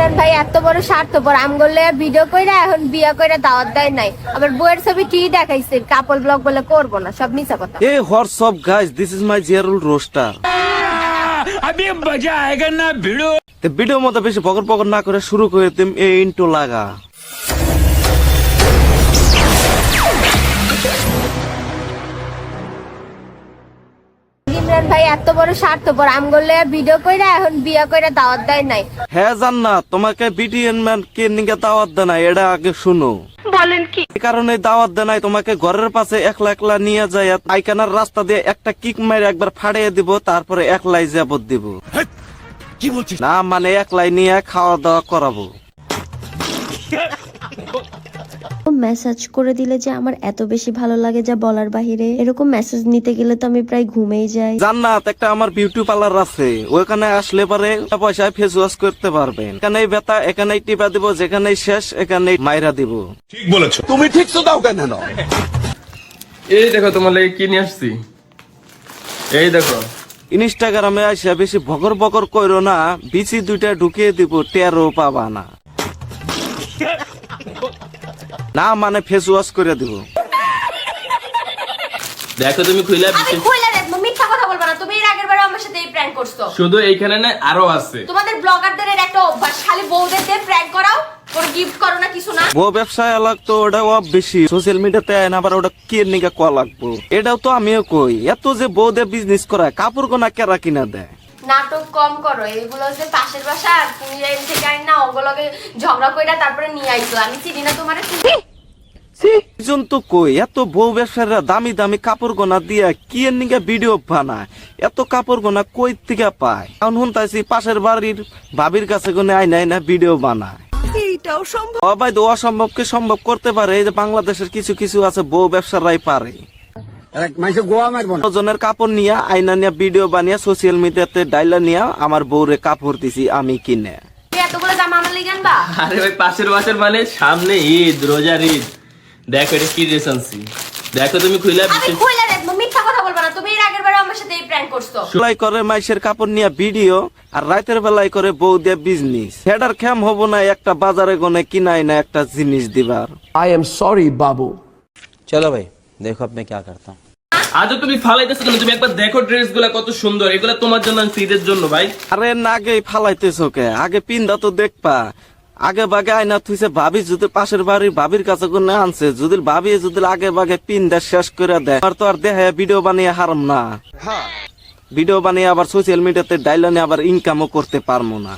ইমরান ভাই এত বড় স্বার্থপর আমগোলে ভিডিও কইরা এখন বিয়া কইরা দাওয়াত দেয় নাই আবার বইয়ের ছবি কি দেখাইছে কাপল ব্লগ বলে করব না সব মিছা কথা। Hey, what's up guys? This is my Zerul roaster. अभी मजा आएगा ना भिड़ो। The video মধ্যে বেশি পকর পকর না করে শুরু করে দিম এই ইন্ট্রো লাগা। ইমরান ভাই এত বড় স্বার্থপর আমগোলে ভিডিও কইরা এখন বিয়া কইরা দাওয়াত দেয় নাই। হ্যাঁ জান্নাত, তোমাকে বিটিএন ম্যান কে নিকে দাওয়াত দেয় না এটা আগে শুনো। বলেন কি? এই কারণে দাওয়াত দেয় নাই, তোমাকে ঘরের পাশে একলা একলা নিয়ে যায় আইকানার রাস্তা দিয়ে একটা কিক মেরে একবার ফাড়িয়ে দিব, তারপরে একলাই যাবত দিব। কি বলছিস? না মানে একলাই নিয়ে খাওয়া দাওয়া করাবো। মেসেজ করে দিলে যে আমার এত বেশি ভালো লাগে যা বলার বাহিরে। এরকম মেসেজ নিতে গেলে তো আমি প্রায় ঘুমেই যাই। জান্নাত, একটা আমার বিউটি পার্লার আছে, ওখানে আসলে পরে পয়সায় ফেস ওয়াশ করতে পারবেন। এখানেই ব্যথা এখানেই টিপা দিব, যেখানেই শেষ এখানেই মাইরা দিব। ঠিক বলেছো তুমি, ঠিক তো দাও কেন? এই দেখো তোমার লাগে কি নিয়ে আসছি, এই দেখো। ইনস্টাগ্রামে আসা বেশি বকর বকর কইরো না, বিচি দুইটা ঢুকিয়ে দিব, টেরও পাবা না। না মানে ফেস ওয়াশ করে দিব। দেখো তুমি খুইলা আমি কইলা দেখব মিথ্যা কথা বলবা না। তুমি এর আগের বার আমার সাথে এই প্র্যাঙ্ক করছো। শুধু এইখানে না আরো আছে। তোমাদের ব্লগারদের এর একটা অভ্যাস, খালি বউদের দিয়ে প্র্যাঙ্ক করাও, কোন গিফট করো না কিছু না। বউ ব্যবসায় লাগতো ওটা অফ বেশি, সোশ্যাল মিডিয়াতে আইন আবার ওটা কে নিকা ক লাগবো। এটাও তো আমিও কই, এত যে বউ দিয়ে বিজনেস করায় কাপড় কোনা কেরা কিনা দেয়। নাটক কম করো, এগুলো যে পাশের বাসা তুমি থেকে আইন না ওগুলোকে ঝগড়া কইরা তারপরে নিয়ে আইছো। আমি চিনি না তোমারে। তো কই এত বউ ব্যবসায়ীরা দামি দামি কাপড় গোনা দিয়া কি এর নিকা ভিডিও বানায়, এত কাপড় গোনা কই থেকে পায়। এখন শুনতাছি পাশের বাড়ির ভাবির কাছে কোনে আইনা আইনা ভিডিও বানায়। ভাই তো অসম্ভবকে সম্ভব করতে পারে, এই যে বাংলাদেশের কিছু কিছু আছে বউ ব্যবসারাই পারে। জনের কাপড় নিয়ে আইনা নিয়ে ভিডিও বানিয়ে সোশ্যাল মিডিয়াতে ডাইলা নিয়ে আমার বউরে কাপড় দিছি আমি কিনে। এতগুলো জামা আমার লাগি আনবা? আরে ওই পাশের বাসার মানে সামনে ঈদ, রোজার ঈদ। দেখো এটা কি ড্রেস আনছি, দেখো তুমি খুইলা। আমি কইলা দেখব মিথ্যা কথা বলবা না। তুমি এর আগের বার আমার সাথে এই প্র্যাঙ্ক করছো। সেলাই করে মাইশের কাপড় নিয়ে ভিডিও, আর রাতের বেলায় করে বউ দিয়ে বিজনেস। হেডার খেম হবো না একটা বাজারে গনে কিনাই না একটা জিনিস দিবার। I am sorry, Babu. चलो भाई देखो अब मैं क्या करता हूँ। আজও তুমি ফালাইতেছো কেন? তুমি একবার দেখো ড্রেসগুলো কত সুন্দর, এগুলো তোমার জন্য আনছি ঈদের জন্য ভাই। আরে না আগে ফালাইতেছো কে, আগে পিন্দা তো দেখবা। আগে বাগে আয়না থুইছে ভাবি, যদি পাশের বাড়ির ভাবির কাছে কোনে আনছে, যদি ভাবি যদি আগে বাগে পিন্দা শেষ করে দেয়, আর তো আর দেখায় ভিডিও বানিয়ে হারাম না। ভিডিও বানিয়ে আবার সোশ্যাল মিডিয়াতে ডাইলানে আবার ইনকামও করতে পারবো না।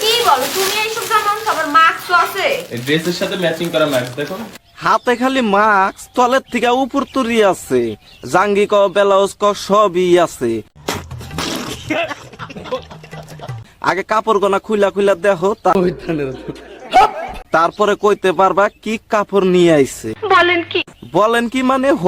কি বলো তুমি? এইসব জামা সবার মাস্ক তো আছে। এই ড্রেসের সাথে ম্যাচিং করা ম্যাক্স দেখো। হাতে খালি মাস্ক, তলের থেকে উপর তুরি আছে, জাঙ্গি ক ব্লাউজ ক সবই আছে। আগে কাপড় গোনা খুলা খুলা দেখো, তারপরে কইতে পারবা কি কাপড় নিয়ে আইছে। বলেন কি? বলেন কি মানে হ